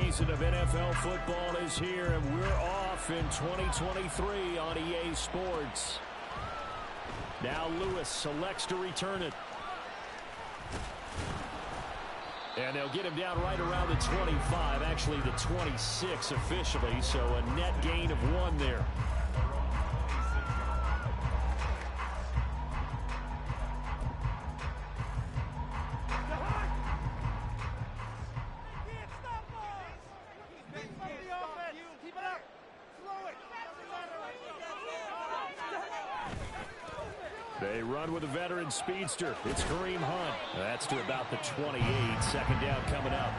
season of NFL football is here, and we're off in 2023 on EA Sports. Now Lewis selects to return it. And they'll get him down right around the 25, actually the 26 officially, so a net gain of 1 there. They run with a veteran speedster. It's Kareem Hunt. That's to about the 28. Second down coming up.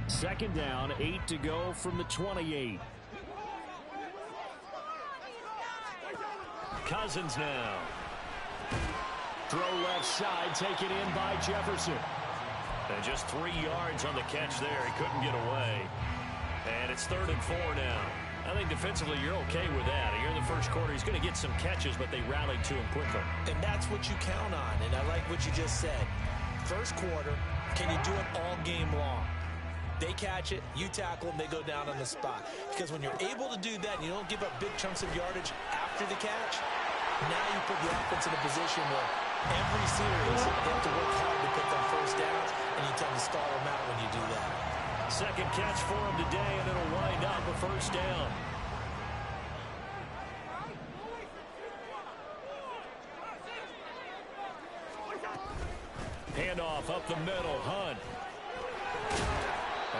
Second down, 8 to go from the 28. Cousins now. Throw left side, taken in by Jefferson. And just 3 yards on the catch there. He couldn't get away. And it's 3rd and 4 now. I think defensively you're okay with that. Here in the first quarter, he's going to get some catches, but they rallied to him quickly. And that's what you count on, and I like what you just said. First quarter, can you do it all game long? They catch it, you tackle them, they go down on the spot. Because when you're able to do that and you don't give up big chunks of yardage after the catch, now you put the offense in a position where every series they have to work hard to put them first downs, and you tend to stall them out when you do that. Second catch for him today, and it'll wind up a first down. Handoff up the middle, Hunt.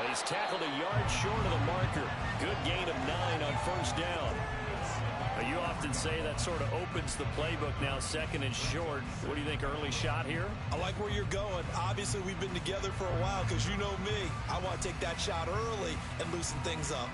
He's tackled a yard short of the marker. Good gain of 9 on first down. You often say that sort of opens the playbook now, 2nd and short. What do you think, early shot here? I like where you're going. Obviously, we've been together for a while because you know me. I want to take that shot early and loosen things up.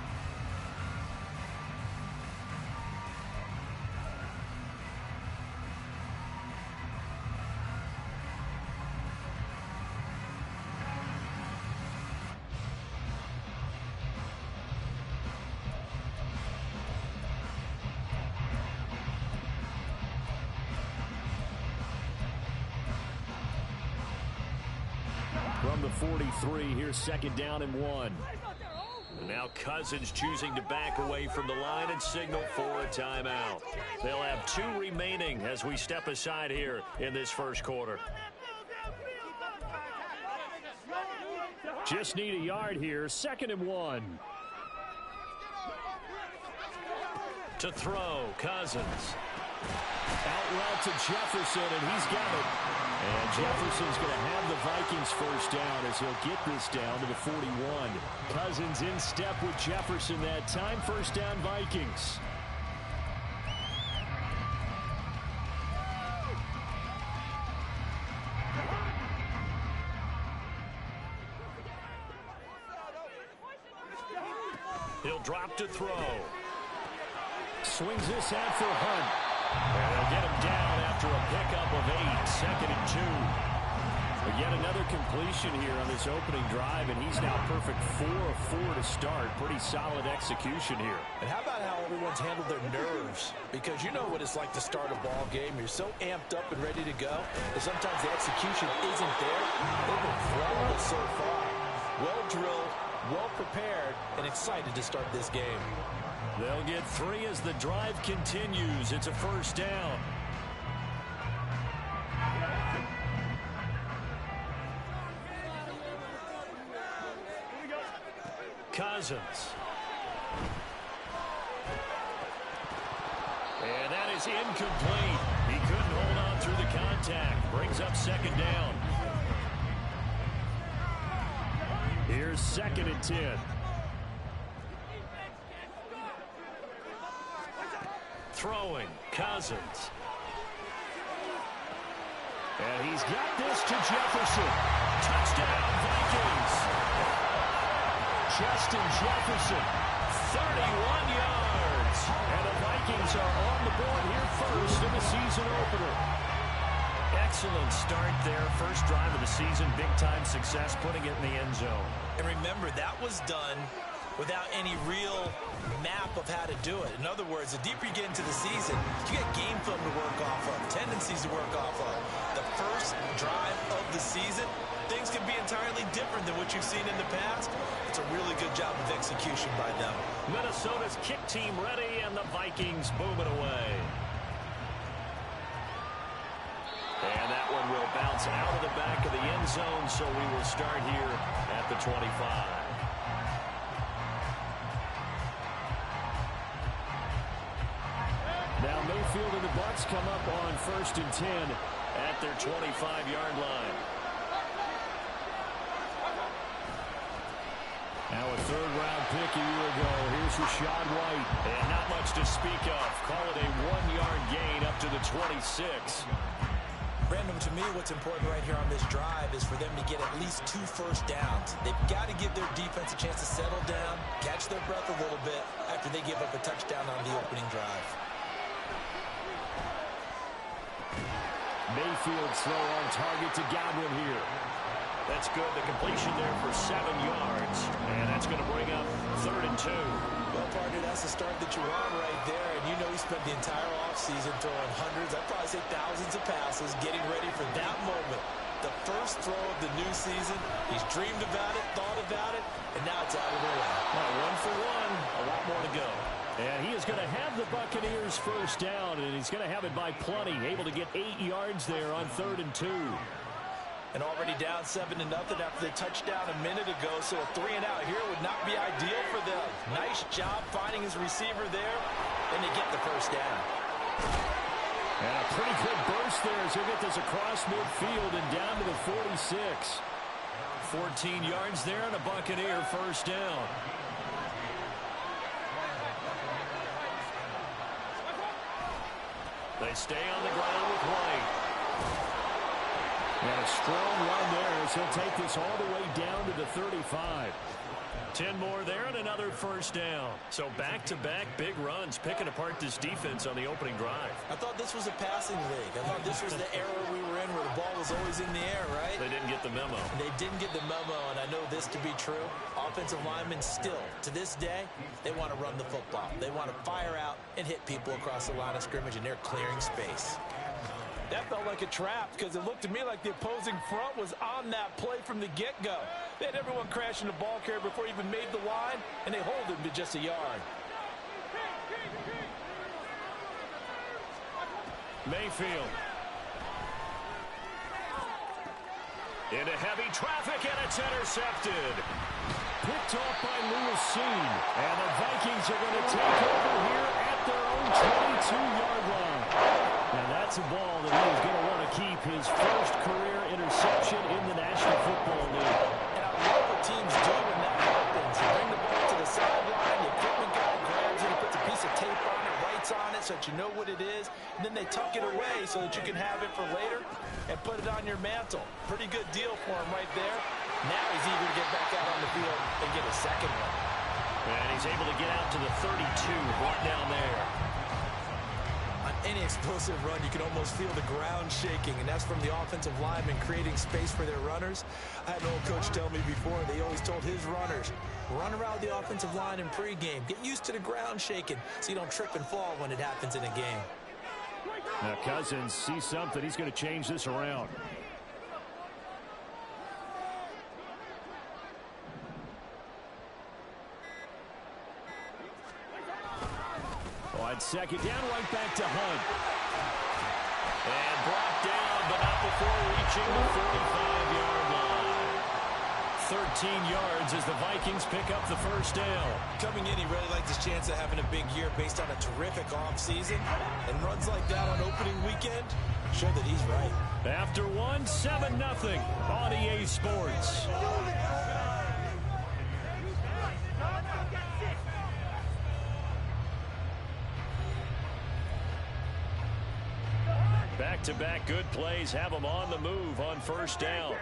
From the 43, here's 2nd down and 1. And now Cousins choosing to back away from the line and signal for a timeout. They'll have 2 remaining as we step aside here in this first quarter. Just need a yard here, 2nd and 1. To throw, Cousins. Out route to Jefferson, and he's got it. And Jefferson's going to have the Vikings first down as he'll get this down to the 41. Cousins in step with Jefferson that time. First down, Vikings. He'll drop to throw. Swings this out for Hunt. And they'll get him down after a pickup of 8, 2nd and 2. But yet another completion here on this opening drive, and he's now perfect 4 of 4 to start. Pretty solid execution here. And how about how everyone's handled their nerves? Because you know what it's like to start a ball game. You're so amped up and ready to go, and sometimes the execution isn't there. They've been flawless so far. Well drilled, well prepared, and excited to start this game. They'll get 3 as the drive continues. It's a first down. Cousins. And that is incomplete. He couldn't hold on through the contact. Brings up 2nd down. Here's 2nd and 10. Throwing, Cousins. And he's got this to Jefferson. Touchdown, Vikings. Justin Jefferson, 31 yards. And the Vikings are on the board here first in the season opener. Excellent start there. First drive of the season, big-time success, putting it in the end zone. And remember, that was done without any real map of how to do it. In other words, the deeper you get into the season, you got game film to work off of, tendencies to work off of. The first drive of the season, things can be entirely different than what you've seen in the past. It's a really good job of execution by them. Minnesota's kick team ready, and the Vikings boom it away. And that one will bounce out of the back of the end zone, so we will start here at the 25. Now Mayfield and the Bucs come up on 1st and 10 at their 25-yard line. Now a third-round pick a year ago. Here's Rachaad White. And not much to speak of. Call it a 1-yard gain up to the 26. Brandon, to me, what's important right here on this drive is for them to get at least 2 first downs. They've got to give their defense a chance to settle down, catch their breath a little bit after they give up a touchdown on the opening drive. Mayfield throw on target to Godwin here. That's good. The completion there for 7 yards. And that's going to bring up 3rd and 2. Well, partner, that's the start that you want right there. And you know he spent the entire offseason throwing hundreds, I'd probably say thousands of passes, getting ready for that moment. The first throw of the new season. He's dreamed about it, thought about it, and now it's out of the way. Well, 1 for 1. A lot more to go. And he is going to have the Buccaneers first down, and he's going to have it by plenty. Able to get 8 yards there on 3rd and 2. And already down 7-0 after the touchdown a minute ago, so a 3-and-out here would not be ideal for them. Nice job finding his receiver there, and they get the first down. And a pretty good burst there as he'll get this across midfield and down to the 46. 14 yards there and a Buccaneer first down. They stay on the ground with White. And a strong run there as he'll take this all the way down to the 35. 10 more there and another first down. So back-to-back big runs, picking apart this defense on the opening drive. I thought this was a passing league. I thought this was the era we were in where the ball was always in the air, right? They didn't get the memo. They didn't get the memo, and I know this to be true. Offensive linemen still, to this day, they want to run the football. They want to fire out and hit people across the line of scrimmage, and they're clearing space. That felt like a trap because it looked to me like the opposing front was on that play from the get-go. They had everyone crashing the ball carrier before he even made the line, and they hold him to just a yard. Mayfield. Into heavy traffic, and it's intercepted. Picked off by Lewis Cine. And the Vikings are going to take over here at their own 22-yard line. And that's a ball that he is going to want to keep, his first career interception in the National Football League. And I love what teams do when that happens. You bring the ball to the sideline, the equipment guy grabs it, he puts a piece of tape on it, writes on it so that you know what it is, and then they tuck it away so that you can have it for later and put it on your mantle. Pretty good deal for him right there. Now he's eager to get back out on the field and get a second one. And he's able to get out to the 32, brought down there. On any explosive run, you can almost feel the ground shaking, and that's from the offensive linemen creating space for their runners. I had an old coach tell me before, they always told his runners, run around the offensive line in pregame. Get used to the ground shaking so you don't trip and fall when it happens in a game. Now Cousins sees something. He's going to change this around. On second down, right back to Hunt. And brought down, but not before reaching the 45-yard line. 13 yards as the Vikings pick up the first down. Coming in, he really liked his chance of having a big year based on a terrific offseason. And runs like that on opening weekend show that he's right. After one, 7-0 on EA Sports. Back-to-back good plays have them on the move on first down.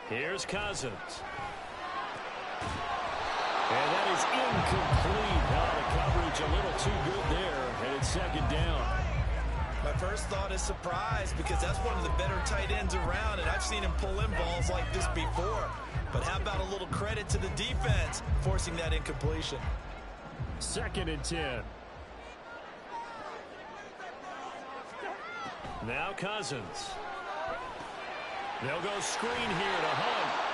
Here's Cousins. And that is incomplete. The coverage a little too good there, and it's second down. My first thought is surprise because that's one of the better tight ends around, and I've seen him pull in balls like this before. But how about a little credit to the defense forcing that incompletion? 2nd and 10. Now Cousins. They'll go screen here to Hunt.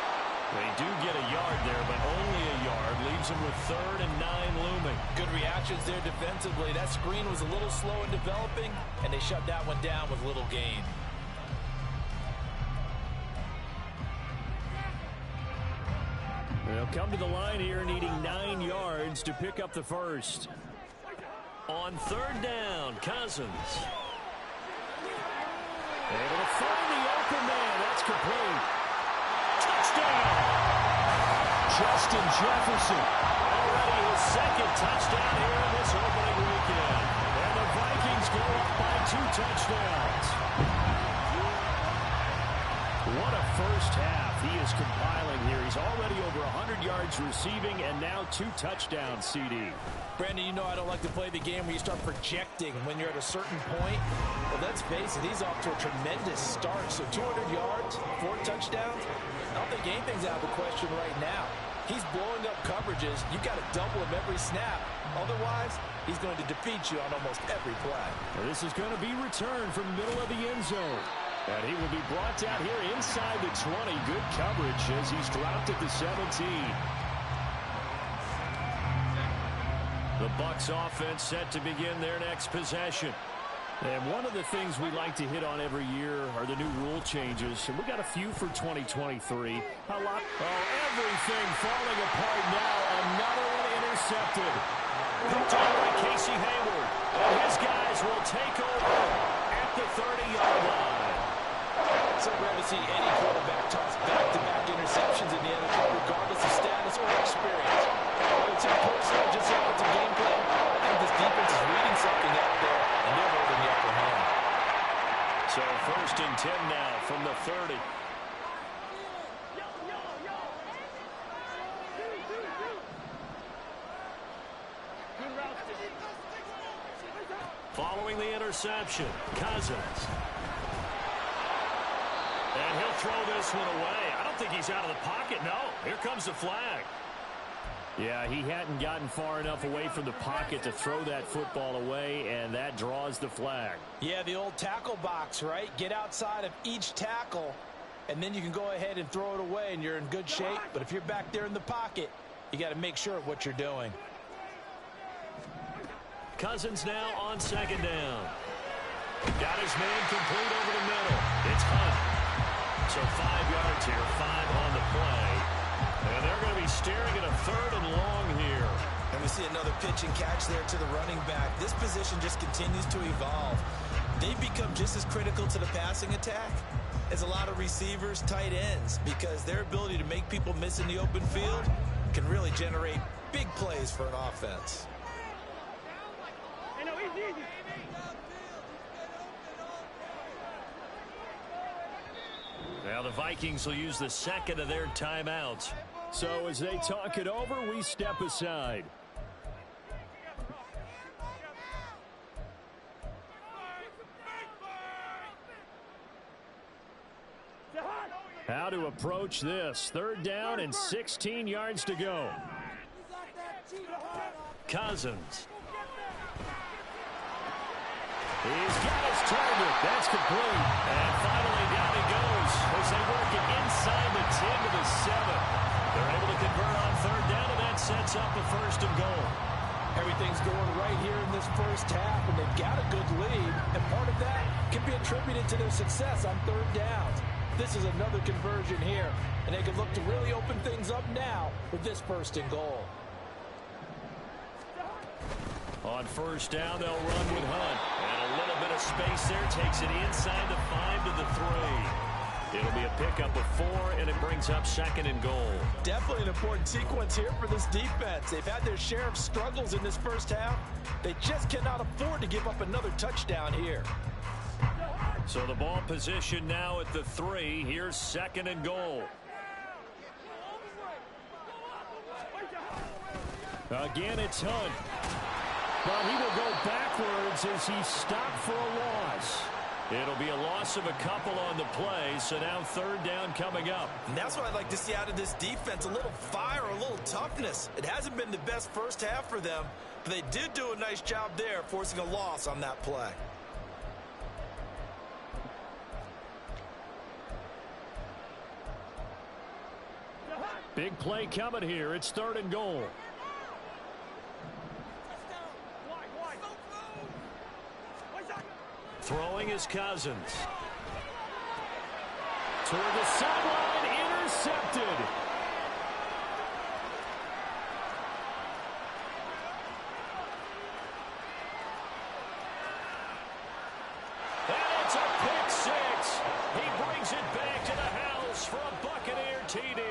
They do get a yard there, but only a yard. Leaves them with 3rd and 9 looming. Good reactions there defensively. That screen was a little slow in developing, and they shut that one down with little gain. They'll come to the line here needing 9 yards to pick up the first. On 3rd down, Cousins. Able to find the open man. That's complete. Touchdown! Justin Jefferson. Already his 2nd touchdown here in this opening weekend. And the Vikings go up by 2 touchdowns. What a first half he is compiling here. He's already over 100 yards receiving and now 2 touchdowns, CD. Brandon, you know I don't like to play the game where you start projecting when you're at a certain point. But let's face it, he's off to a tremendous start. So 200 yards, 4 touchdowns. I don't think anything's out of the question right now. He's blowing up coverages. You've got to double him every snap. Otherwise, he's going to defeat you on almost every play. Well, this is going to be returned from the middle of the end zone. And he will be brought down here inside the 20. Good coverage as he's dropped at the 17. The Bucs offense set to begin their next possession. And one of the things we like to hit on every year are the new rule changes. And we got a few for 2023. A lot. Oh, everything falling apart now. Another one intercepted. Picked off by Casey Hayward. And his guys will take over at the 30-yard line. So rare to see any quarterback toss back-to-back interceptions in the NFL, regardless of status or experience. I would say personally, just like it's a game plan, I think this defense is reading something out there, and they're holding the upper hand. So 1st and 10 now from the 30. Following the interception, Cousins. And he'll throw this one away. I don't think he's out of the pocket. No, here comes the flag. Yeah, he hadn't gotten far enough away from the pocket to throw that football away, and that draws the flag. Yeah, the old tackle box, right? Get outside of each tackle, and then you can go ahead and throw it away, and you're in good shape. But if you're back there in the pocket, you got to make sure of what you're doing. Cousins now on 2nd down. Got his man complete over the middle. It's Hunt. So 5 yards here, 5 on the play. And they're going to be staring at a 3rd and long here. And we see another pitch and catch there to the running back. This position just continues to evolve. They've become just as critical to the passing attack as a lot of receivers, tight ends, because their ability to make people miss in the open field can really generate big plays for an offense. Now the Vikings will use the 2nd of their timeouts. So as they talk it over, we step aside. How to approach this. 3rd down and 16 yards to go. Cousins. He's got his target. That's complete. And finally down he goes as they work it inside the 10 to the 7. They're able to convert on 3rd down, and that sets up a 1st and goal. Everything's going right here in this first half, and they've got a good lead. And part of that can be attributed to their success on 3rd downs. This is another conversion here, and they can look to really open things up now with this 1st and goal. On 1st down, they'll run with Hunt. And a little bit of space there takes it inside the 5 to the 3. It'll be a pickup of 4, and it brings up 2nd and goal. Definitely an important sequence here for this defense. They've had their share of struggles in this first half. They just cannot afford to give up another touchdown here. So the ball position now at the 3. Here's 2nd and goal. Again, it's Hunt. But he will go backwards as he's stopped for a loss. It'll be a loss of a couple on the play, so now third down coming up. And that's what I'd like to see out of this defense, a little fire, a little toughness. It hasn't been the best first half for them, but they did do a nice job there, forcing a loss on that play. Big play coming here. It's third and goal. Throwing is Cousins. Toward the sideline, intercepted. And it's a pick six. He brings it back to the house for a Buccaneer TD.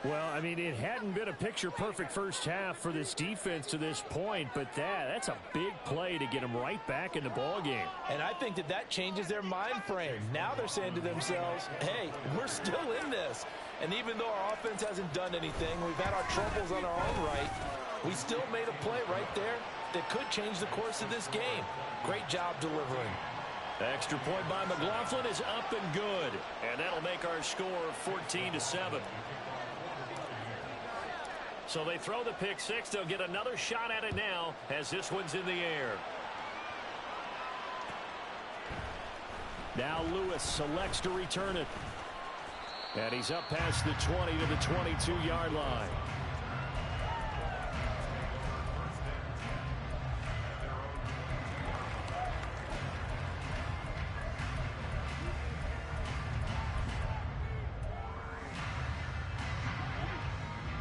Well, I mean, it hadn't been a picture-perfect first half for this defense to this point, but that's a big play to get them right back in the ballgame. And I think that changes their mind frame. Now they're saying to themselves, hey, we're still in this. And even though our offense hasn't done anything, we've had our troubles on our own right, we still made a play right there that could change the course of this game. Great job delivering. Extra point by McLaughlin is up and good. And that'll make our score 14-7. So they throw the pick six. They'll get another shot at it now as this one's in the air. Now Lewis selects to return it. And he's up past the 20 to the 22-yard line.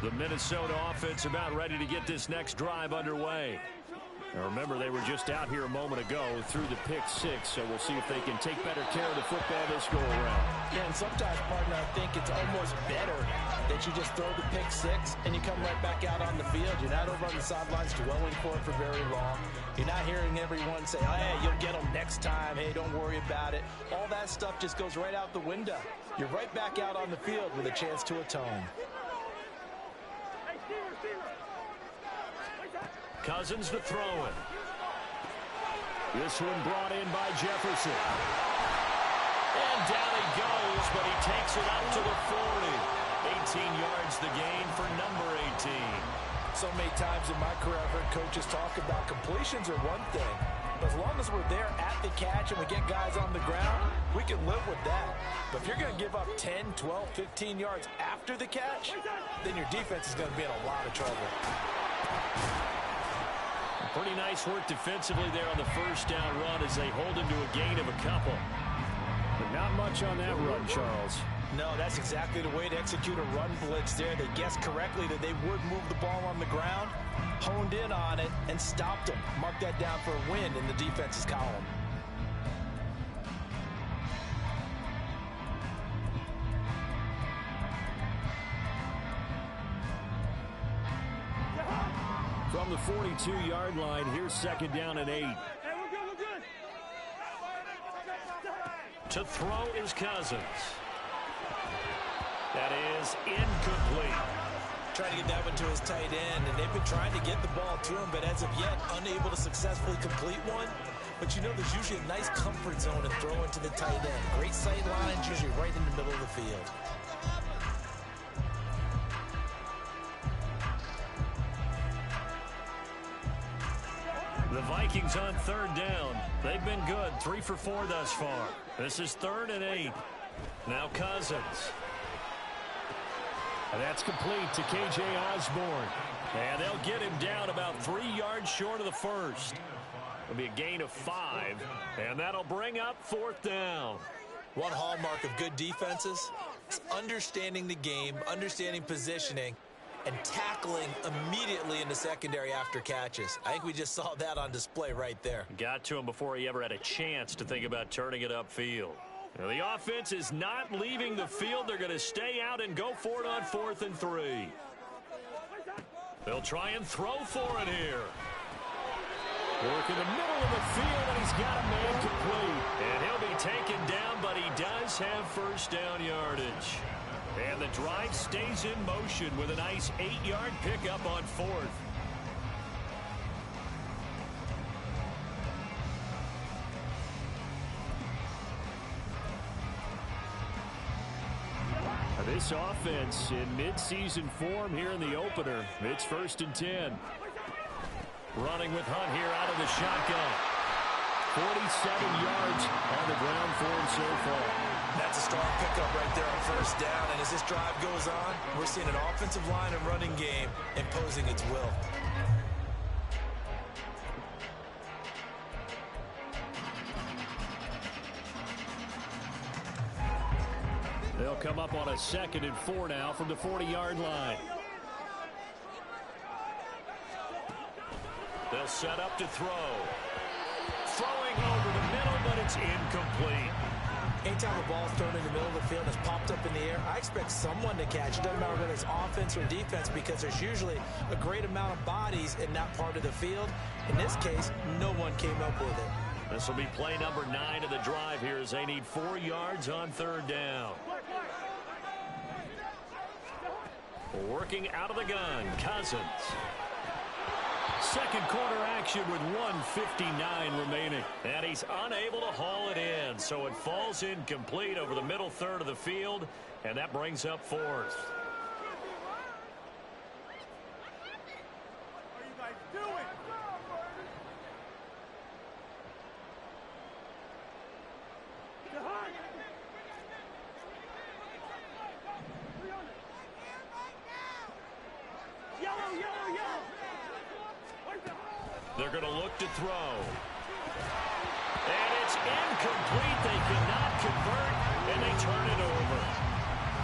The Minnesota offense about ready to get this next drive underway. Now remember, they were just out here a moment ago through the pick six, so we'll see if they can take better care of the football this go-around. Yeah, and sometimes, partner, I think it's almost better that you just throw the pick six and you come right back out on the field. You're not over on the sidelines dwelling for it for very long. You're not hearing everyone say, oh, hey, you'll get them next time. Hey, don't worry about it. All that stuff just goes right out the window. You're right back out on the field with a chance to atone. Cousins to throw it. This one brought in by Jefferson. And down he goes, but he takes it up to the 40. 18 yards the gain for number 18. So many times in my career, I've heard coaches talk about completions are one thing. But as long as we're there at the catch and we get guys on the ground, we can live with that. But if you're going to give up 10, 12, 15 yards after the catch, then your defense is going to be in a lot of trouble. Pretty nice work defensively there on the first down run as they hold him to a gain of a couple. But not much on that run, Charles. No, that's exactly the way to execute a run blitz there. They guessed correctly that they would move the ball on the ground, honed in on it, and stopped them. Mark that down for a win in the defense's column. From the 42-yard line, here's second down and 8. Hey, we're good. To throw is Cousins. That is incomplete. Trying to get that one to his tight end, and they've been trying to get the ball to him, but as of yet, unable to successfully complete one. But you know there's usually a nice comfort zone in throwing to the tight end. Great sight lines, usually right in the middle of the field. The Vikings on third down. They've been good, 3 for 4 thus far. This is 3rd and 8. Now Cousins. And that's complete to K.J. Osborne. And they'll get him down about 3 yards short of the first. It'll be a gain of 5, and that'll bring up 4th down. One hallmark of good defenses is understanding the game, understanding positioning, and tackling immediately in the secondary after catches. I think we just saw that on display right there. Got to him before he ever had a chance to think about turning it upfield. Now, the offense is not leaving the field. They're going to stay out and go for it on 4th and 3. They'll try and throw for it here. Work in the middle of the field, and he's got a man complete. And he'll be taken down, but he does have first down yardage. And the drive stays in motion with a nice 8-yard pickup on 4th. This offense in midseason form here in the opener. It's 1st and 10. Running with Hunt here out of the shotgun. 47 yards on the ground for him so far. That's a strong pickup right there on 1st down. And as this drive goes on, we're seeing an offensive line and running game imposing its will. They'll come up on a 2nd and 4 now from the 40-yard line. They'll set up to throw. Throwing over the middle, but it's incomplete. Anytime a ball's thrown in the middle of the field and it's popped up in the air, I expect someone to catch it. Doesn't matter whether it's offense or defense, because there's usually a great amount of bodies in that part of the field. In this case, no one came up with it. This will be play number 9 of the drive here as they need 4 yards on 3rd down. Working out of the gun, Cousins. Second quarter action with 1:59 remaining. And he's unable to haul it in, so it falls incomplete over the middle third of the field, and that brings up 4th. They're going to look to throw. And it's incomplete. They cannot convert, and they turn it over.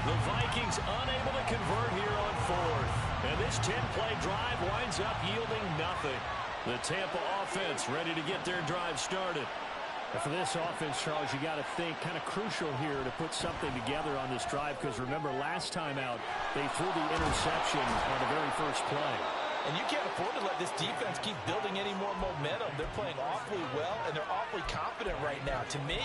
The Vikings unable to convert here on 4th. And this 10-play drive winds up yielding nothing. The Tampa offense ready to get their drive started. For this offense, Charles, you got to think kind of crucial here to put something together on this drive, because remember last time out they threw the interception on the very first play. And you can't afford to let this defense keep building any more momentum. They're playing awfully well, and they're awfully confident right now. To me,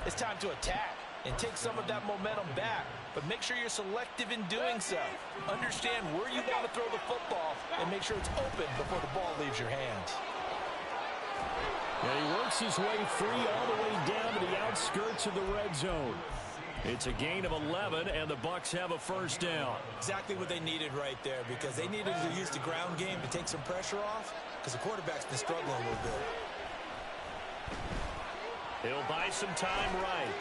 it's time to attack and take some of that momentum back. But make sure you're selective in doing so. Understand where you want to throw the football and make sure it's open before the ball leaves your hands. And he works his way free all the way down to the outskirts of the red zone. It's a gain of 11, and the Bucs have a 1st down. Exactly what they needed right there, because they needed to use the ground game to take some pressure off, because the quarterback's been struggling a little bit. He'll buy some time right.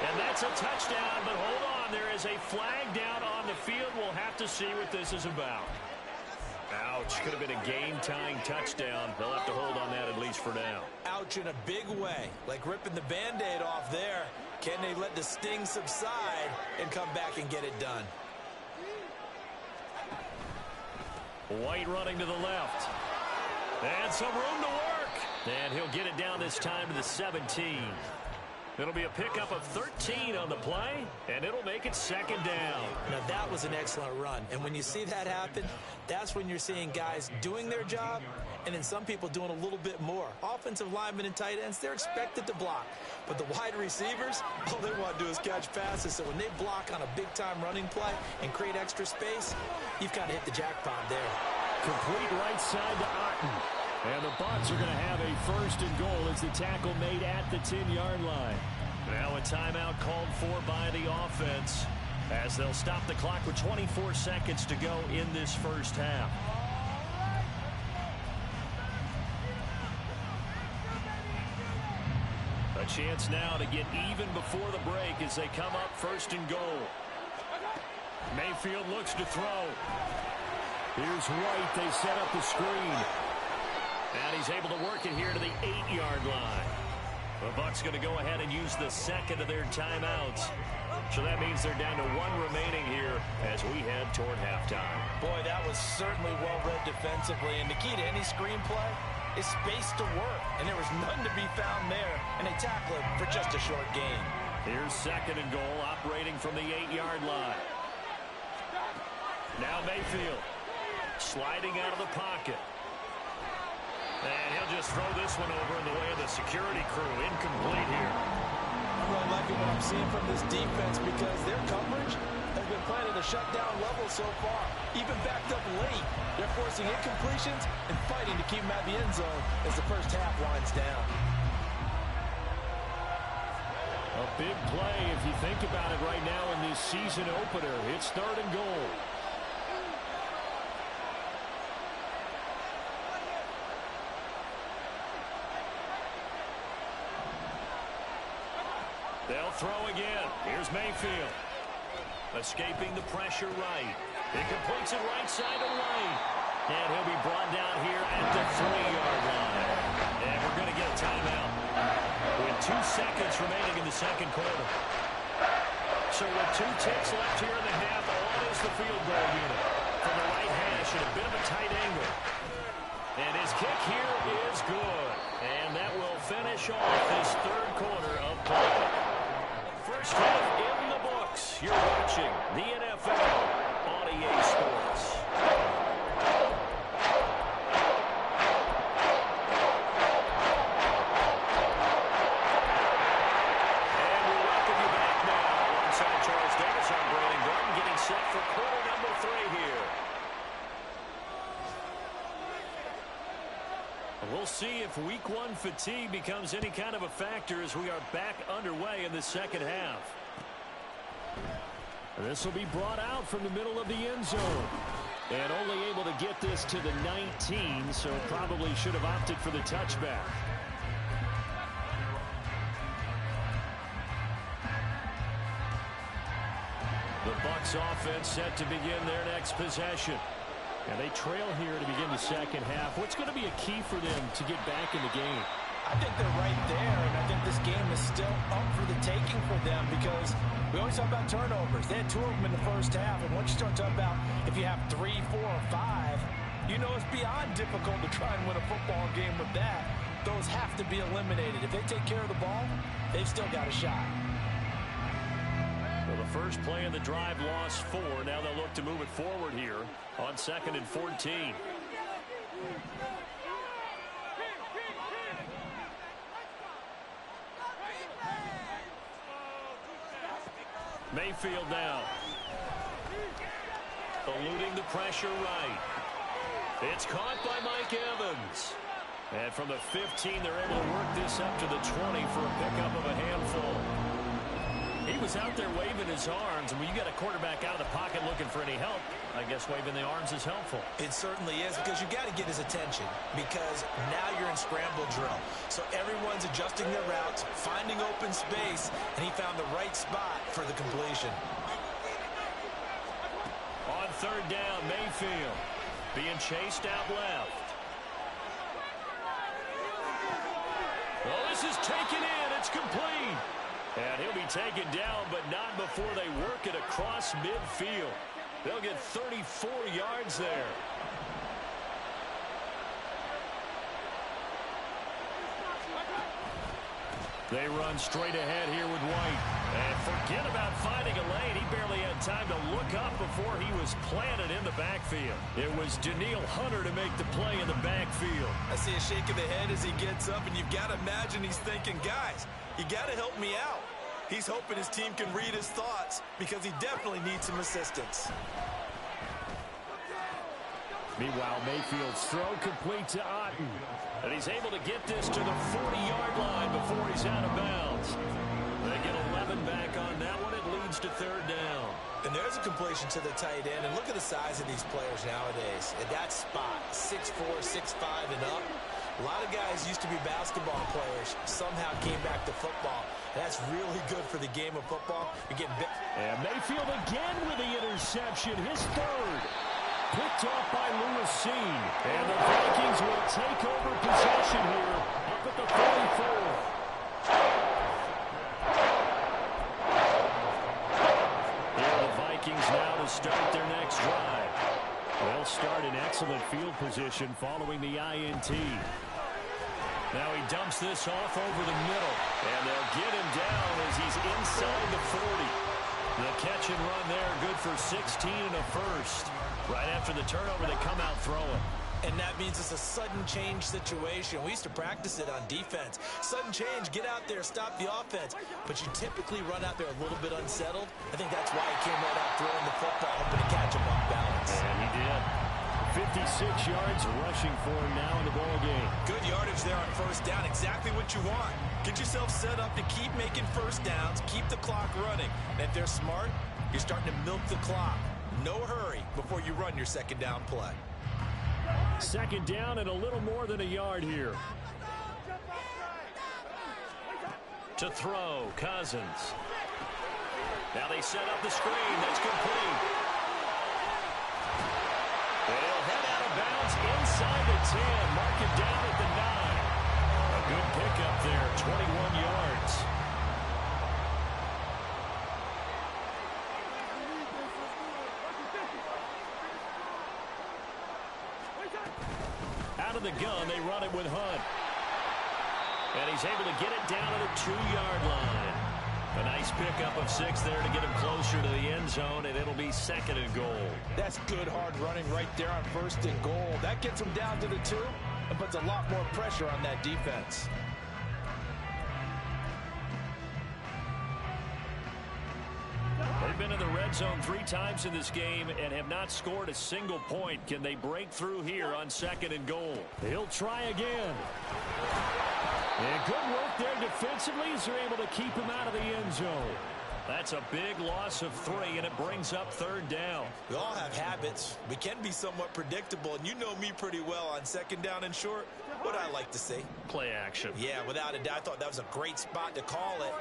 And that's a touchdown, but hold on. There is a flag down on the field. We'll have to see what this is about. Ouch. Could have been a game-tying touchdown. They'll have to hold on that at least for now. Ouch in a big way. Like ripping the Band-Aid off there. Can they let the sting subside and come back and get it done? White running to the left. And some room to work. And he'll get it down this time to the 17. It'll be a pickup of 13 on the play, and it'll make it 2nd down. Now, that was an excellent run. And when you see that happen, that's when you're seeing guys doing their job and then some people doing a little bit more. Offensive linemen and tight ends, they're expected to block. But the wide receivers, all they want to do is catch passes. So when they block on a big-time running play and create extra space, you've kind of hit the jackpot there. Complete right side to Otten. And the Bucs are going to have a 1st and goal as the tackle made at the 10-yard line. Now a timeout called for by the offense as they'll stop the clock with 24 seconds to go in this 1st half. A chance now to get even before the break as they come up 1st and goal. Mayfield looks to throw. Here's White. They set up the screen. And he's able to work it here to the 8-yard line. The Bucs going to go ahead and use the 2nd of their timeouts. So that means they're down to 1 remaining here as we head toward halftime. Boy, that was certainly well-read defensively. And the key to any screenplay is space to work. And there was none to be found there. And they tackle it for just a short gain. Here's 2nd and goal, operating from the 8-yard line. Now Mayfield sliding out of the pocket. And he'll just throw this one over in the way of the security crew. Incomplete here. I'm really liking what I'm seeing from this defense because their coverage has been playing at a shutdown level so far. Even backed up late, they're forcing incompletions and fighting to keep them at the end zone as the first half winds down. A big play if you think about it right now in this season opener. It's 3rd and goal. They'll throw again. Here's Mayfield. Escaping the pressure right. He completes it right side of White. And he'll be brought down here at the 3-yard line. And we're going to get a timeout with 2 seconds remaining in the second quarter. So with 2 ticks left here in the half, on is the field goal unit. From the right hash at a bit of a tight angle. And his kick here is good. And that will finish off this 3rd quarter of play. First half in the books. You're watching the NFL on EA Sports. And we welcome you back now. Alongside Charles Davis, I'm Brandon Gordon, getting set for quarter number 3 here. We'll see if week 1 fatigue becomes any kind of a factor as we are back underway in the second half. This will be brought out from the middle of the end zone. And only able to get this to the 19, so probably should have opted for the touchback. The Bucs offense set to begin their next possession. And they trail here to begin the second half. What's going to be a key for them to get back in the game? I think they're right there, and I think this game is still up for the taking for them because we always talk about turnovers. They had 2 of them in the first half, and once you start talking about if you have 3, 4, or 5, you know it's beyond difficult to try and win a football game with that. Those have to be eliminated. If they take care of the ball, they've still got a shot. Well, the first play of the drive lost 4. Now they'll look to move it forward here on 2nd and 14. Mayfield now. Eluding the pressure right. It's caught by Mike Evans. And from the 15, they're able to work this up to the 20 for a pickup of a handful. He was out there waving his arms, and when you got a quarterback out of the pocket looking for any help, I guess waving the arms is helpful. It certainly is, because you got to get his attention, because now you're in scramble drill. So everyone's adjusting their routes, finding open space, and he found the right spot for the completion. On 3rd down, Mayfield being chased out left. Oh, this is taken in. It's complete. And he'll be taken down, but not before they work it across midfield. They'll get 34 yards there. They run straight ahead here with White. And forget about finding a lane. He barely had time to look up before he was planted in the backfield. It was Danielle Hunter to make the play in the backfield. I see a shake of the head as he gets up, and you've got to imagine he's thinking, guys, you got to help me out. He's hoping his team can read his thoughts because he definitely needs some assistance. Meanwhile, Mayfield's throw complete to Otten. And he's able to get this to the 40-yard line before he's out of bounds. They get 11 back on that one. It leads to 3rd down. And there's a completion to the tight end. And look at the size of these players nowadays. At that spot, 6'4", 6'5", and up. A lot of guys used to be basketball players, somehow came back to football. And that's really good for the game of football. You're getting big. And Mayfield again with the interception, his 3rd. Picked off by Lewis Cine. And the Vikings will take over possession here up at the 44. Here the Vikings now to start their next drive. They'll start in excellent field position following the INT. Now he dumps this off over the middle. And they'll get him down as he's inside the 40. The catch and run there, good for 16 and a first. Right after the turnover, they come out throwing. And that means it's a sudden change situation. We used to practice it on defense. Sudden change, get out there, stop the offense. But you typically run out there a little bit unsettled. I think that's why he came right out throwing the football, hoping to catch him off balance. And he did. 56 yards rushing for him now in the ball game. Good yardage there on first down. Exactly what you want. Get yourself set up to keep making first downs, keep the clock running. And if they're smart, you're starting to milk the clock. No hurry before you run your second down play. Second down and a little more than a yard here. To throw, Cousins. Now they set up the screen. That's complete. They'll head out of bounds inside the 10. Mark it down at the 9. A good pickup there, 21 yards. Out of the gun, they run it with Hunt. And he's able to get it down to the 2-yard line. A nice pickup of 6 there to get him closer to the end zone, and it'll be 2nd and goal. That's good hard running right there on 1st and goal. That gets him down to the 2 and puts a lot more pressure on that defense. They've been in the red zone 3 times in this game and have not scored a single point. Can they break through here on 2nd and goal? He'll try again. And good work there defensively as they're able to keep him out of the end zone. That's a big loss of 3, and it brings up 3rd down. We all have habits. We can be somewhat predictable, and you know me pretty well on 2nd down and short. What I like to see. Play action. Yeah, without a doubt, I thought that was a great spot to call it.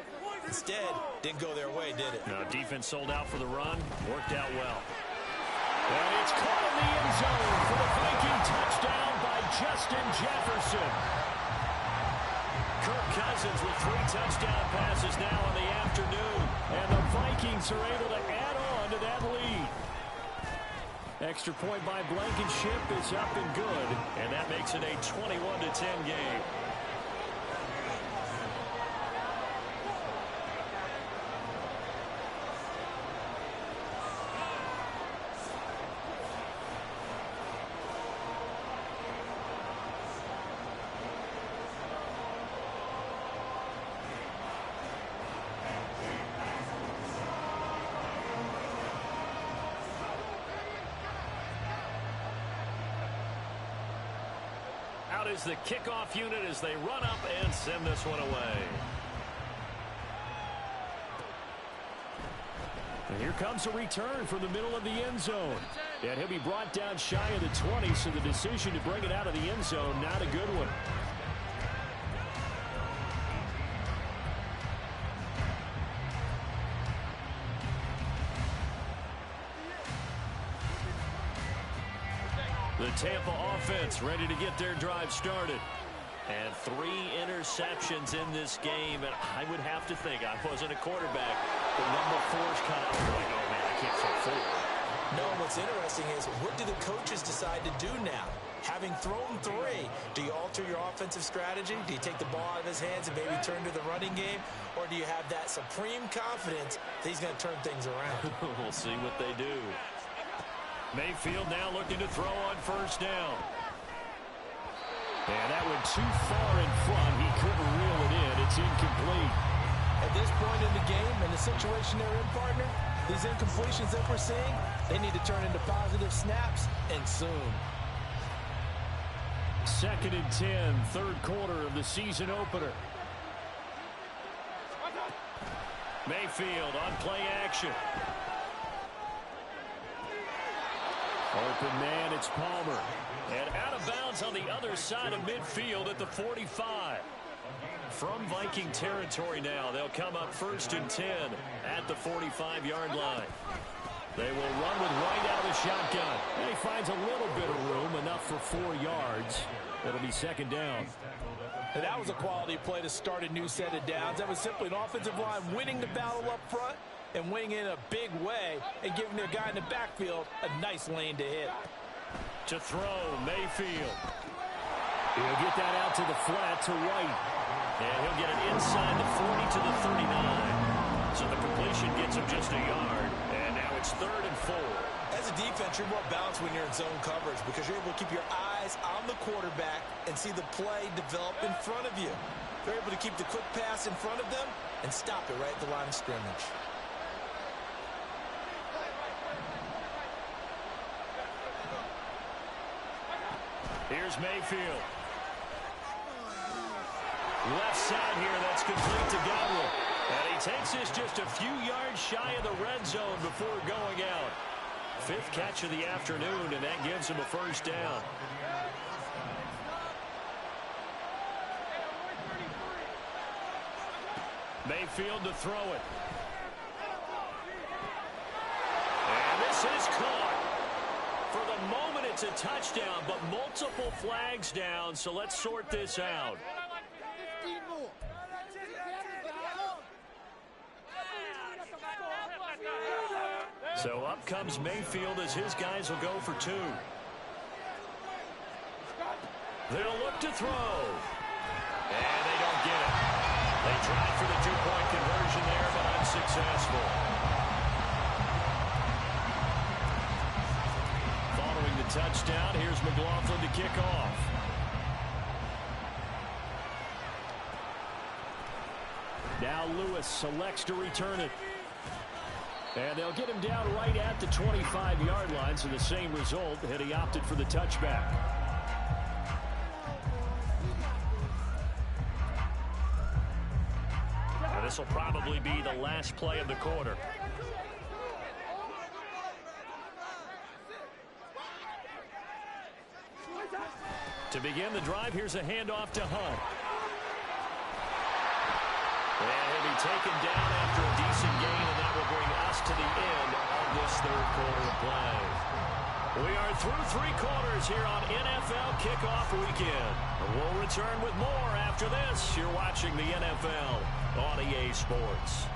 Instead, didn't go their way, did it? No, defense sold out for the run. Worked out well. And it's caught in the end zone for the Viking touchdown by Justin Jefferson. Kirk Cousins with 3 touchdown passes now in the afternoon. And the Vikings are able to add on to that lead. Extra point by Blankenship is up and good. And that makes it a 21-10 game. Out is the kickoff unit as they run up and send this one away. And here comes a return from the middle of the end zone. And he'll be brought down shy of the 20, so the decision to bring it out of the end zone, not a good one. The Tampa offense ready to get their drive started. And 3 interceptions in this game. And I would have to think, I wasn't a quarterback, but number 4's kind of like, oh man, I can't throw 4. No, what's interesting is, what do the coaches decide to do now? Having thrown 3, do you alter your offensive strategy? Do you take the ball out of his hands and maybe turn to the running game? Or do you have that supreme confidence that he's going to turn things around? We'll see what they do. Mayfield now looking to throw on 1st down. And that went too far in front. He couldn't reel it in. It's incomplete. At this point in the game and the situation they're in, partner, these incompletions that we're seeing, they need to turn into positive snaps, and soon. 2nd and 10, 3rd quarter of the season opener. Mayfield on play action. Open man, it's Palmer. And out of bounds on the other side of midfield at the 45. From Viking territory now, they'll come up 1st and 10 at the 45-yard line. They will run with Wright out of the shotgun. And he finds a little bit of room, enough for 4 yards. It'll be 2nd down. And that was a quality play to start a new set of downs. That was simply an offensive line winning the battle up front and winning in a big way and giving their guy in the backfield a nice lane to hit. To throw, Mayfield. He'll get that out to the flat to White. And he'll get it inside the 40 to the 39. So the completion gets him just a yard. And now it's 3rd and 4. As a defense, you're more balanced when you're in zone coverage because you're able to keep your eyes on the quarterback and see the play develop in front of you. They're able to keep the quick pass in front of them and stop it right at the line of scrimmage. Here's Mayfield. Left side here, that's complete to Godwin. And he takes this just a few yards shy of the red zone before going out. 5th catch of the afternoon, and that gives him a first down. Mayfield to throw it. And this is caught. For the moment, it's a touchdown, but multiple flags down, so let's sort this out. So up comes Mayfield as his guys will go for 2. They'll look to throw. And they don't get it. They tried for the 2-point conversion there, but unsuccessful. Following the touchdown, here's McLaughlin to kick off. Now Lewis selects to return it. And they'll get him down right at the 25-yard line, so the same result, had he opted for the touchback. And this will probably be the last play of the quarter. To begin the drive, here's a handoff to Hunt. And he'll be taken down after a decent gain, and that will bring us to the end of this 3rd quarter of play. We are through 3 quarters here on NFL Kickoff Weekend. We'll return with more after this. You're watching the NFL on EA Sports.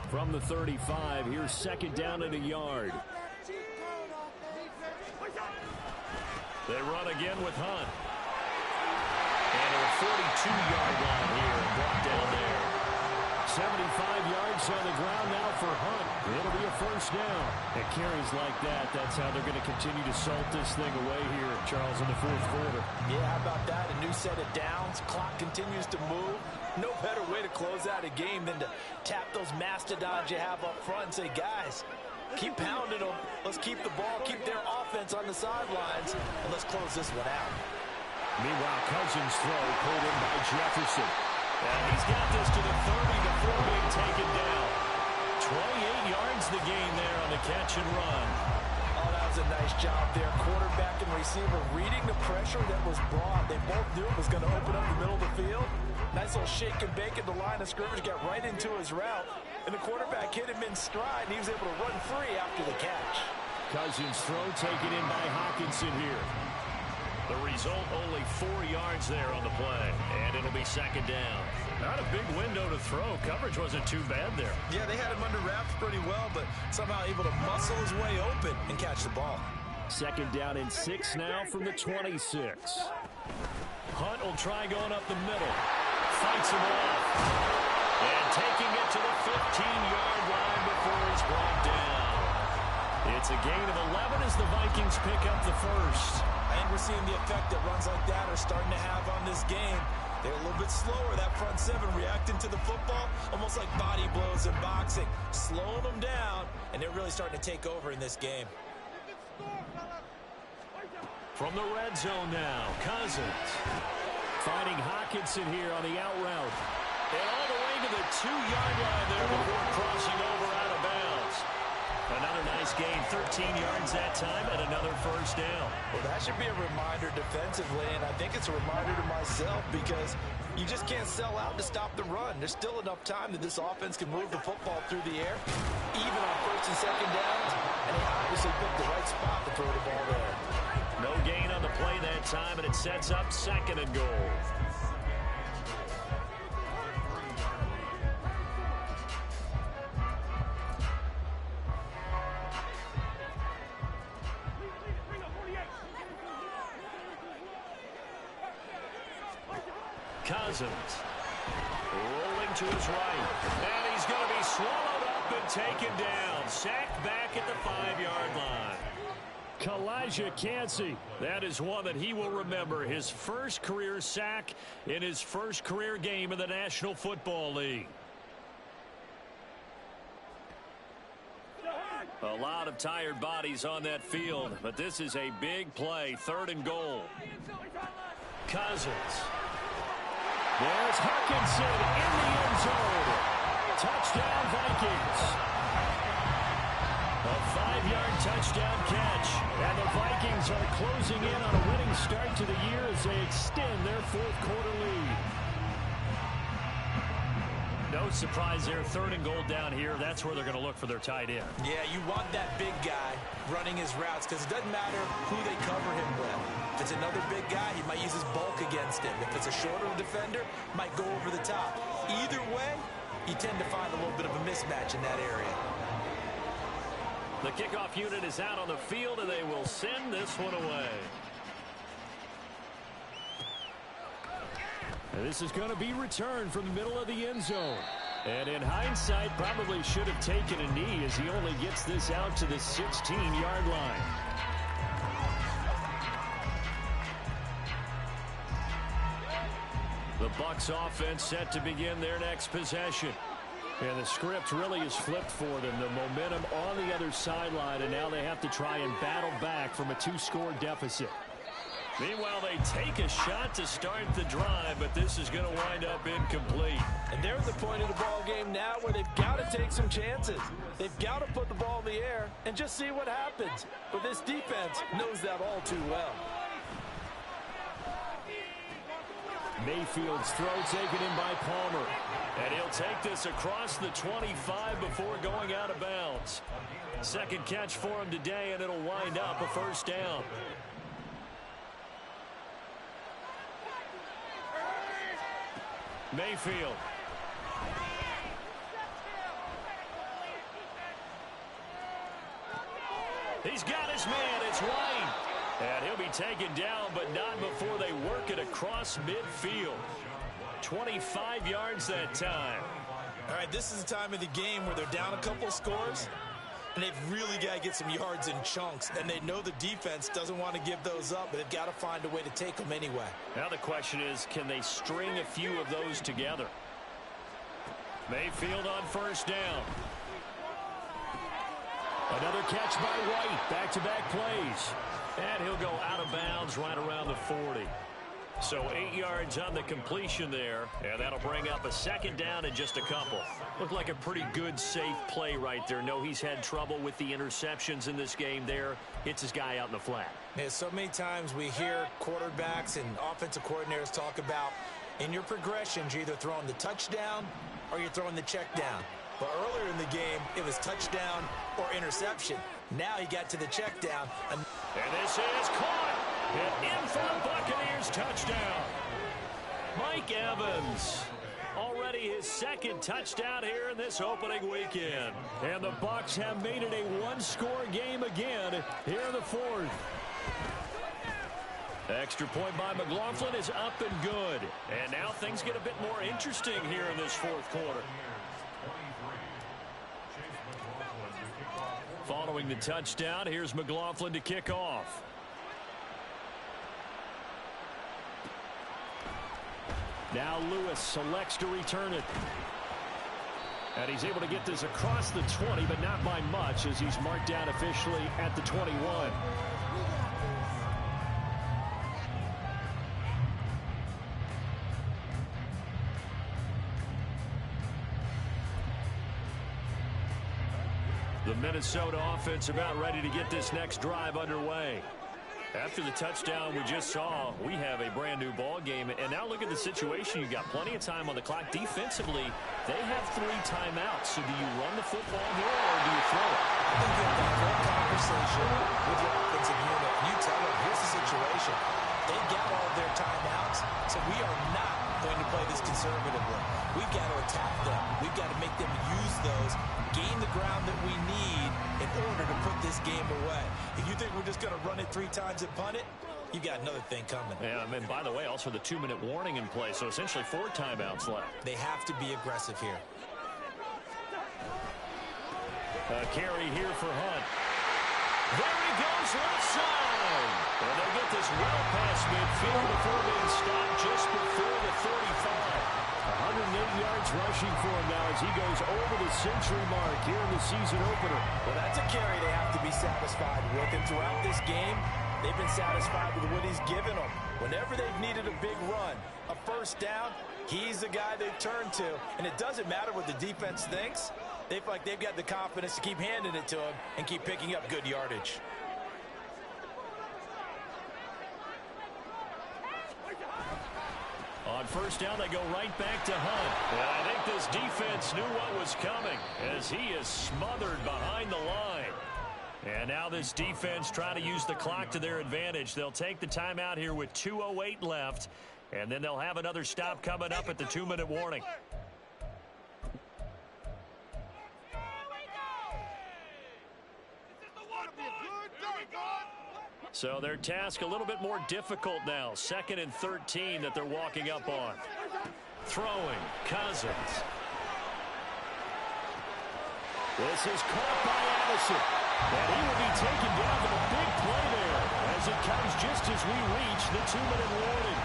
From the 35, here's 2nd down and a yard. They run again with Hunt. And a 42-yard line here, brought down there. 75 yards on the ground now for Hunt. It'll be a first down. At carries like that, that's how they're going to continue to salt this thing away here, Charles, in the 4th quarter. Yeah, how about that? A new set of downs. Clock continues to move. No better way to close out a game than to tap those mastodons you have up front and say, guys, keep pounding them. Let's keep the ball, keep their offense on the sidelines, and let's close this one out. Meanwhile, Cousins' throw pulled in by Jefferson. And he's got this to the 30 before being taken down. 28 yards the gain there on the catch and run. Oh, that was a nice job there. Quarterback and receiver reading the pressure that was brought. They both knew it was going to open up the middle of the field. Nice little shake and bake at the line of scrimmage, got right into his route. And the quarterback hit him in stride, and he was able to run free after the catch. Cousins' throw taken in by Hockenson here. The result, only 4 yards there on the play, and it'll be 2nd down. Not a big window to throw. Coverage wasn't too bad there. Yeah, they had him under wraps pretty well, but somehow able to muscle his way open and catch the ball. 2nd down and 6 now from the 26. Hunt will try going up the middle. Fights him off. And taking it to the 15-yard line before he's brought down. It's a gain of 11 as the Vikings pick up the first. I think we're seeing the effect that runs like that are starting to have on this game. They're a little bit slower, that front 7, reacting to the football, almost like body blows in boxing. Slowing them down, and they're really starting to take over in this game. From the red zone now, Cousins. Finding Hockenson here on the out route. And all the way to the 2-yard line there before crossing over out of bounds. Another nice gain, 13 yards that time, and another first down. Well, that should be a reminder defensively, and I think it's a reminder to myself because you just can't sell out to stop the run. There's still enough time that this offense can move the football through the air, even on 1st and 2nd downs, and they obviously picked the right spot to throw the ball there. No gain on the play that time, and it sets up 2nd and goal. Cousins rolling to his right, and he's going to be swallowed up and taken down. Sacked back at the 5-yard line. Calijah Kancey. That is one that he will remember. His first career sack in his first career game in the National Football League. A lot of tired bodies on that field, but this is a big play. 3rd and goal. Cousins. There's Hutchinson in the end zone. Touchdown, Vikings. A 5-yard touchdown catch. And the Vikings are closing in on a winning start to the year as they extend their 4th quarter lead. No surprise there. 3rd and goal down here. That's where they're going to look for their tight end. Yeah, you want that big guy running his routes because it doesn't matter who they cover him with. If it's another big guy, he might use his bulk against him. If it's a shorter defender, might go over the top. Either way, you tend to find a little bit of a mismatch in that area. The kickoff unit is out on the field, and they will send this one away. And this is going to be returned from the middle of the end zone. And in hindsight, probably should have taken a knee as he only gets this out to the 16-yard line. The Bucs offense set to begin their next possession. And the script really is flipped for them. The momentum on the other sideline, and now they have to try and battle back from a 2-score deficit. Meanwhile, they take a shot to start the drive, but this is going to wind up incomplete. And they're at the point of the ball game now where they've got to take some chances. They've got to put the ball in the air and just see what happens. But this defense knows that all too well. Mayfield's throw taken in by Palmer. And he'll take this across the 25 before going out of bounds. 2nd catch for him today, and it'll wind up a 1st down. Mayfield. He's got his man. It's White. And he'll be taken down, but not before they work it across midfield. 25 yards that time. All right, this is the time of the game where they're down a couple scores, and they've really got to get some yards in chunks, and they know the defense doesn't want to give those up, but they've got to find a way to take them anyway. Now the question is, can they string a few of those together? Mayfield on 1st down. Another catch by White. Back-to-back plays. And he'll go out of bounds right around the 40. So 8 yards on the completion there, and that'll bring up a 2nd down and just a couple. Looked like a pretty good, safe play right there. No, he's had trouble with the interceptions in this game there. Hits his guy out in the flat. Yeah, so many times we hear quarterbacks and offensive coordinators talk about in your progressions, you're either throwing the touchdown or you're throwing the check down. But earlier in the game, it was touchdown or interception. Now he got to the check down. And this is caught. And in for the Buccaneers touchdown. Mike Evans. Already his 2nd touchdown here in this opening weekend. And the Bucs have made it a 1-score game again here in the 4th. Extra point by McLaughlin is up and good. And now things get a bit more interesting here in this 4th quarter. Following the touchdown, here's McLaughlin to kick off. Now Lewis selects to return it. And he's able to get this across the 20, but not by much as he's marked down officially at the 21. The Minnesota offense about ready to get this next drive underway. After the touchdown we just saw, we have a brand new ball game. And now look at the situation. You've got plenty of time on the clock. Defensively, they have 3 timeouts. So do you run the football here or do you throw it? I think you have that whole conversation with your offensive unit. You tell them, here's the situation. They got all of their timeouts, so we are not going to play this conservatively. We've got to attack them. We've got to make them use those, gain the ground that we need in order to put this game away. If you think we're just going to run it 3 times and punt it, you got another thing coming. Yeah, and by the way, also the 2-minute warning in play, so essentially 4 timeouts left. They have to be aggressive here. A carry here for Hunt. There he goes left side. And they get this well past midfield before being stopped just before the 35. 108 yards rushing for him now as he goes over the century mark here in the season opener. Well, that's a carry they have to be satisfied with. And throughout this game, they've been satisfied with what he's given them. Whenever they've needed a big run, a first down, he's the guy they turn to. And it doesn't matter what the defense thinks. They feel like they've got the confidence to keep handing it to him and keep picking up good yardage. On first down, they go right back to Hunt. And I think this defense knew what was coming as he is smothered behind the line. And now this defense trying to use the clock to their advantage. They'll take the timeout here with 2:08 left, and then they'll have another stop coming up at the 2-minute warning. So their task a little bit more difficult now. 2nd and 13 that they're walking up on. Throwing, Cousins. This is caught by Addison. And he will be taken down with a big play there as it comes just as we reach the 2-minute warning.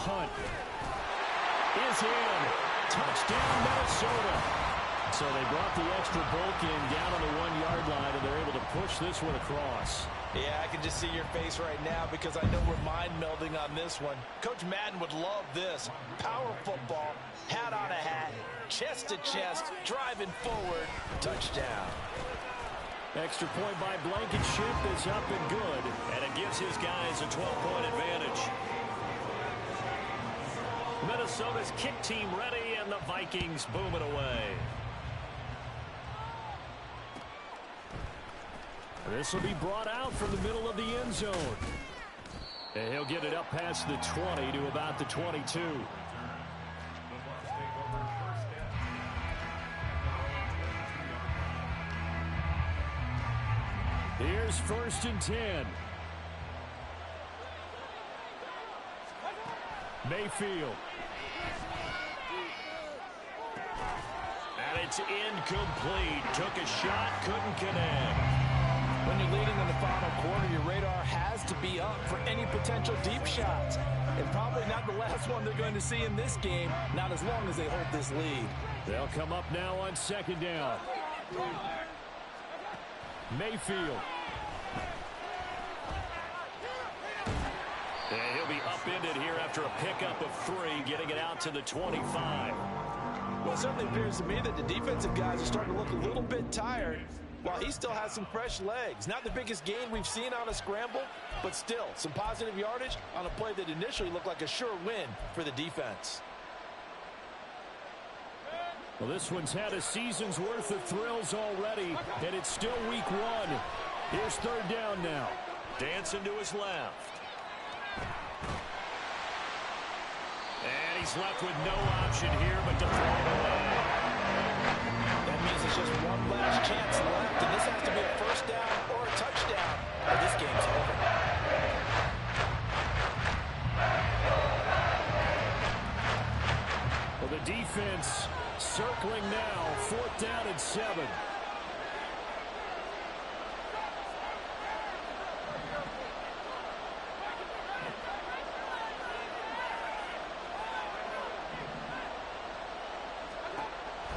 Hunt is in. Touchdown, Minnesota. So they brought the extra bulk in down on the 1-yard line, and they're able to push this one across. Yeah, I can just see your face right now because I know we're mind melding on this one. Coach Madden would love this. Power football, hat on a hat, chest to chest, driving forward, touchdown. Extra point by Blankenship is up and good, and it gives his guys a 12-point advantage. Minnesota's kick team ready, and the Vikings boom it away. This will be brought out from the middle of the end zone. And he'll get it up past the 20 to about the 22. Here's 1st and 10. Mayfield. And it's incomplete. Took a shot, couldn't connect. When you're leading in the final quarter, your radar has to be up for any potential deep shots. And probably not the last one they're going to see in this game, not as long as they hold this lead. They'll come up now on 2nd down. Mayfield. And he'll be upended here after a pickup of 3, getting it out to the 25. Well, it certainly appears to me that the defensive guys are starting to look a little bit tired, while he still has some fresh legs. Not the biggest gain we've seen on a scramble, but still some positive yardage on a play that initially looked like a sure win for the defense. Well, this one's had a season's worth of thrills already, and it's still week 1. Here's 3rd down now. Dancing to his left. And he's left with no option here but to throw it away. That means it's just one last chance left, and this has to be a first down or a touchdown, or this game's over. Well, the defense circling now, 4th down and 7.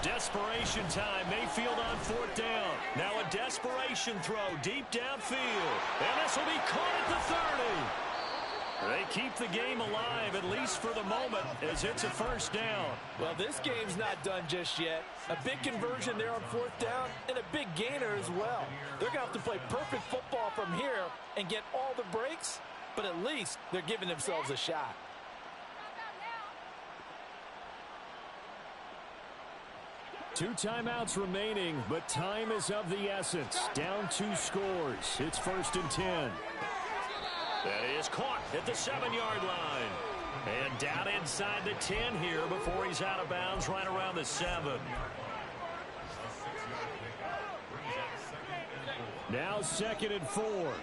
Desperation time. Mayfield on 4th down. Now a desperation throw deep downfield. And this will be caught at the 30. They keep the game alive, at least for the moment, as it's a 1st down. Well, this game's not done just yet. A big conversion there on 4th down and a big gainer as well. They're going to have to play perfect football from here and get all the breaks, but at least they're giving themselves a shot. 2 timeouts remaining, but time is of the essence. Down 2 scores. It's 1st and 10. That is caught at the 7-yard line. And down inside the 10 here before he's out of bounds right around the 7. Now 2nd and 4.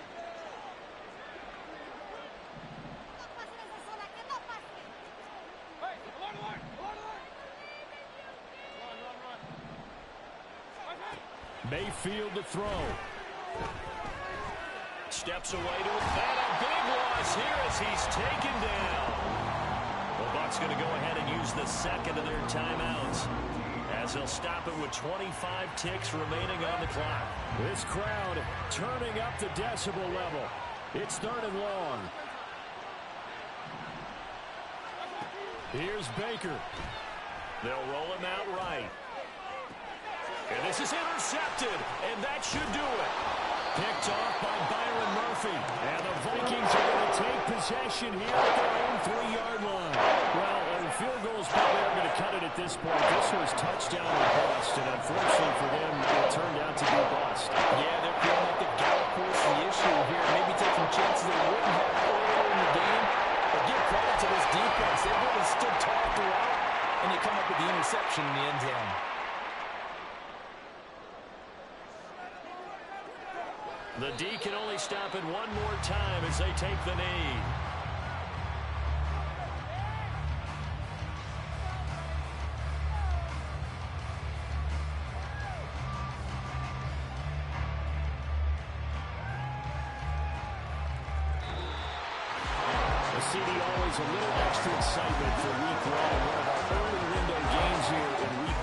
Mayfield to throw. Steps away to it. And a big loss here as he's taken down. The Bucs going to go ahead and use the 2nd of their timeouts, as they'll stop it with 25 ticks remaining on the clock. This crowd turning up the decibel level. It's 3rd and long. Here's Baker. They'll roll him out right. And this is intercepted, and that should do it. Picked off by Byron Murphy. And the Vikings are going to take possession here at their own 3-yard line. Well, field goals probably are going to cut it at this point. This was touchdown or bust, and unfortunately for them, it turned out to be bust. Yeah, they're feeling like the Gallup forced the issue here. Maybe take some chances they wouldn't have earlier in the game. But give credit to this defense. They've really stood tall throughout, and they come up with the interception in the end zone. The D can only stop it one more time as they take the knee. CD always a little extra excitement for week 1. One of our early window games here in week